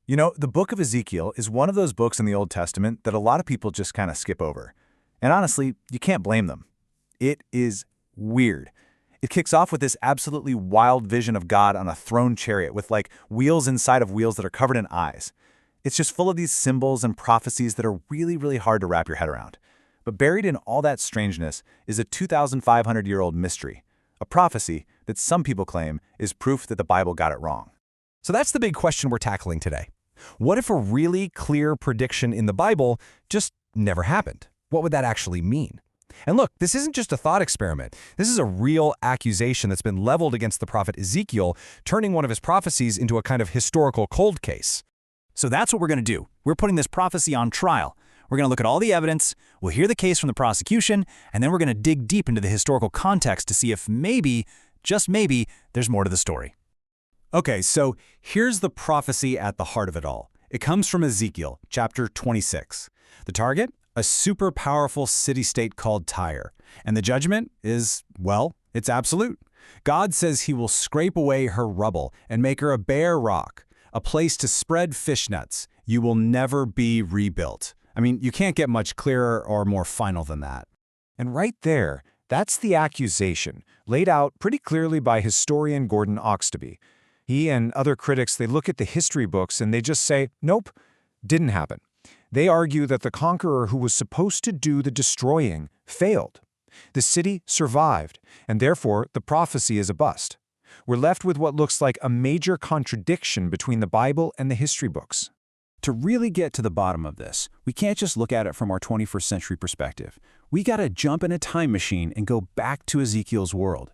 You know, the book of Ezekiel is one of those books in the Old Testament that a lot of people just kind of skip over. And honestly, you can't blame them. It is weird. It kicks off with this absolutely wild vision of God on a throne chariot with like wheels inside of wheels that are covered in eyes. It's just full of these symbols and prophecies that are really, really hard to wrap your head around. But buried in all that strangeness is a 2,500-year-old mystery, a prophecy that some people claim is proof that the Bible got it wrong. So that's the big question we're tackling today. What if a really clear prediction in the Bible just never happened? What would that actually mean? And look, this isn't just a thought experiment. This is a real accusation that's been leveled against the prophet Ezekiel, turning one of his prophecies into a kind of historical cold case. So that's what we're going to do. We're putting this prophecy on trial. We're going to look at all the evidence, we'll hear the case from the prosecution, and then we're going to dig deep into the historical context to see if maybe, just maybe, there's more to the story. Okay, so here's the prophecy at the heart of it all. It comes from Ezekiel, chapter 26. The target? A super powerful city-state called Tyre. And the judgment is, well, it's absolute. God says he will scrape away her rubble and make her a bare rock, a place to spread fishnets. You will never be rebuilt. I mean, you can't get much clearer or more final than that. And right there, that's the accusation, laid out pretty clearly by historian Gordon Oxtoby. He and other critics, they look at the history books and they just say, nope, didn't happen. They argue that the conqueror who was supposed to do the destroying failed. The city survived, and therefore the prophecy is a bust. We're left with what looks like a major contradiction between the Bible and the history books. To really get to the bottom of this, we can't just look at it from our 21st century perspective. We gotta jump in a time machine and go back to Ezekiel's world.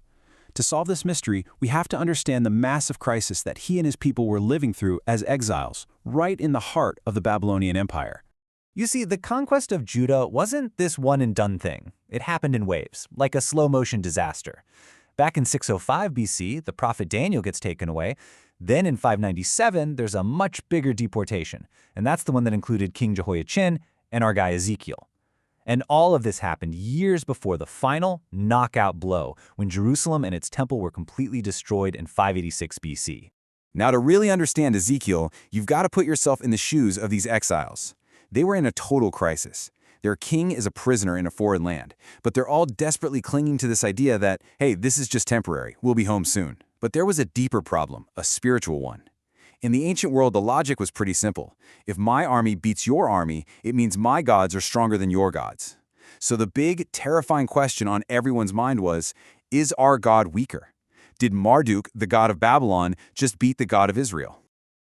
To solve this mystery, we have to understand the massive crisis that he and his people were living through as exiles, right in the heart of the Babylonian Empire. You see, the conquest of Judah wasn't this one-and-done thing. It happened in waves, like a slow-motion disaster. Back in 605 BC, the prophet Daniel gets taken away. Then in 597, there's a much bigger deportation, and that's the one that included King Jehoiachin and our guy Ezekiel. And all of this happened years before the final knockout blow, when Jerusalem and its temple were completely destroyed in 586 BC. Now, to really understand Ezekiel, you've got to put yourself in the shoes of these exiles. They were in a total crisis. Their king is a prisoner in a foreign land, but they're all desperately clinging to this idea that, hey, this is just temporary, we'll be home soon. But there was a deeper problem, a spiritual one. In the ancient world, the logic was pretty simple. If my army beats your army, it means my gods are stronger than your gods. So the big, terrifying question on everyone's mind was, is our God weaker? Did Marduk, the god of Babylon, just beat the God of Israel?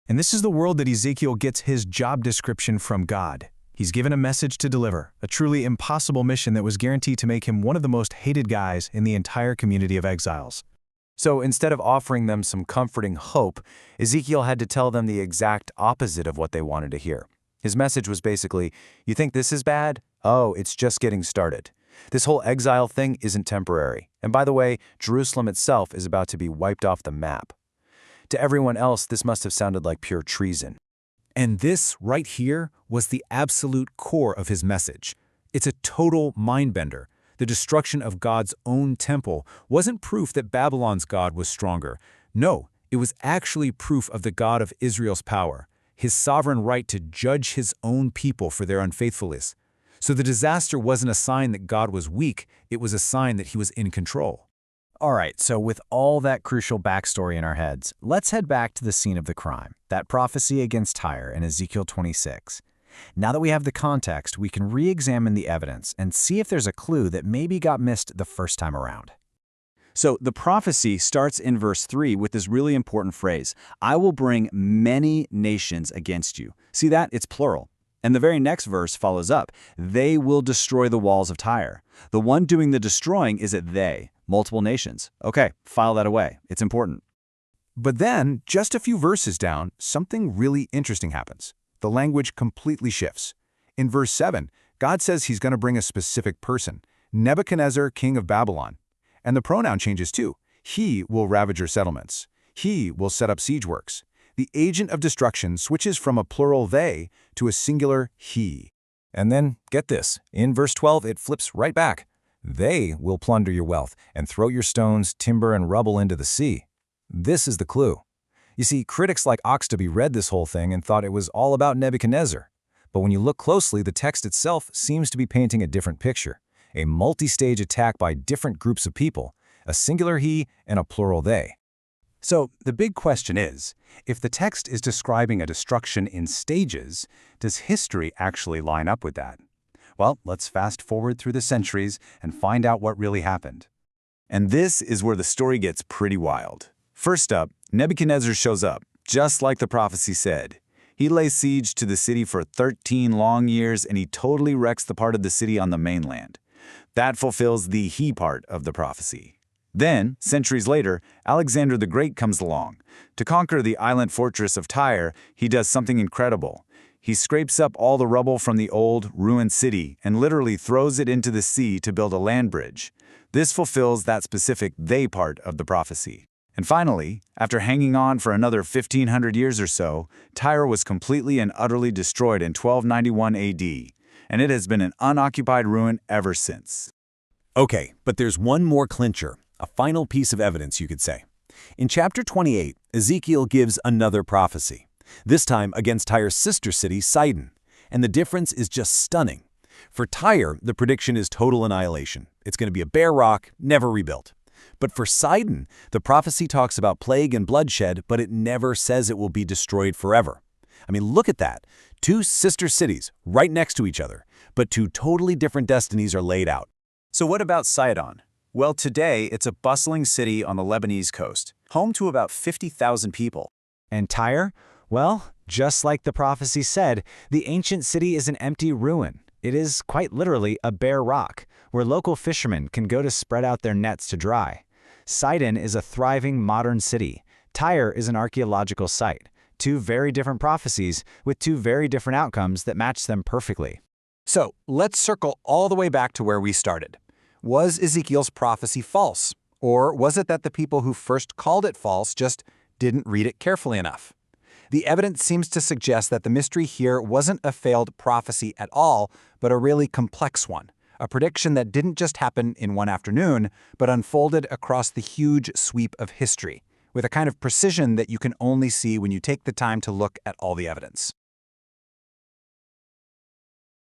And this is the world that Ezekiel gets his job description from God. He's given a message to deliver, a truly impossible mission that was guaranteed to make him one of the most hated guys in the entire community of exiles. So instead of offering them some comforting hope, Ezekiel had to tell them the exact opposite of what they wanted to hear. His message was basically, you think this is bad? Oh, it's just getting started. This whole exile thing isn't temporary. And by the way, Jerusalem itself is about to be wiped off the map. To everyone else, this must have sounded like pure treason. And this right here was the absolute core of his message. It's a total mind-bender. The destruction of God's own temple wasn't proof that Babylon's God was stronger. No, it was actually proof of the God of Israel's power, his sovereign right to judge his own people for their unfaithfulness. So the disaster wasn't a sign that God was weak, it was a sign that he was in control. All right, so with all that crucial backstory in our heads, let's head back to the scene of the crime, that prophecy against Tyre in Ezekiel 26. Now that we have the context, we can re-examine the evidence and see if there's a clue that maybe got missed the first time around. So the prophecy starts in verse 3 with this really important phrase, I will bring many nations against you. See that? It's plural. And the very next verse follows up, they will destroy the walls of Tyre. The one doing the destroying is a they, multiple nations. Okay, file that away. It's important. But then, just a few verses down, something really interesting happens. The language completely shifts. In verse 7, God says he's going to bring a specific person, Nebuchadnezzar, king of Babylon. And the pronoun changes too. He will ravage your settlements. He will set up siege works. The agent of destruction switches from a plural they to a singular he. And then, get this, in verse 12 it flips right back. They will plunder your wealth and throw your stones, timber, and rubble into the sea. This is the clue. You see, critics like Oxtoby read this whole thing and thought it was all about Nebuchadnezzar. But when you look closely, the text itself seems to be painting a different picture, a multi-stage attack by different groups of people, a singular he and a plural they. So the big question is, if the text is describing a destruction in stages, does history actually line up with that? Well, let's fast forward through the centuries and find out what really happened. And this is where the story gets pretty wild. First up, Nebuchadnezzar shows up, just like the prophecy said. He lays siege to the city for 13 long years, and he totally wrecks the part of the city on the mainland. That fulfills the he part of the prophecy. Then, centuries later, Alexander the Great comes along. To conquer the island fortress of Tyre, he does something incredible. He scrapes up all the rubble from the old, ruined city and literally throws it into the sea to build a land bridge. This fulfills that specific they part of the prophecy. And finally, after hanging on for another 1,500 years or so, Tyre was completely and utterly destroyed in 1291 AD, and it has been an unoccupied ruin ever since. Okay, but there's one more clincher, a final piece of evidence, you could say. In chapter 28, Ezekiel gives another prophecy, this time against Tyre's sister city, Sidon. And the difference is just stunning. For Tyre, the prediction is total annihilation. It's going to be a bare rock, never rebuilt. But for Sidon, the prophecy talks about plague and bloodshed, but it never says it will be destroyed forever. I mean, look at that. Two sister cities right next to each other, but two totally different destinies are laid out. So what about Sidon? Well, today it's a bustling city on the Lebanese coast, home to about 50,000 people. And Tyre? Well, just like the prophecy said, the ancient city is an empty ruin. It is quite literally a bare rock, where local fishermen can go to spread out their nets to dry. Sidon is a thriving modern city. Tyre is an archaeological site. Two very different prophecies with two very different outcomes that match them perfectly. So let's circle all the way back to where we started. Was Ezekiel's prophecy false? Or was it that the people who first called it false just didn't read it carefully enough? The evidence seems to suggest that the mystery here wasn't a failed prophecy at all, but a really complex one. A prediction that didn't just happen in one afternoon, but unfolded across the huge sweep of history, with a kind of precision that you can only see when you take the time to look at all the evidence.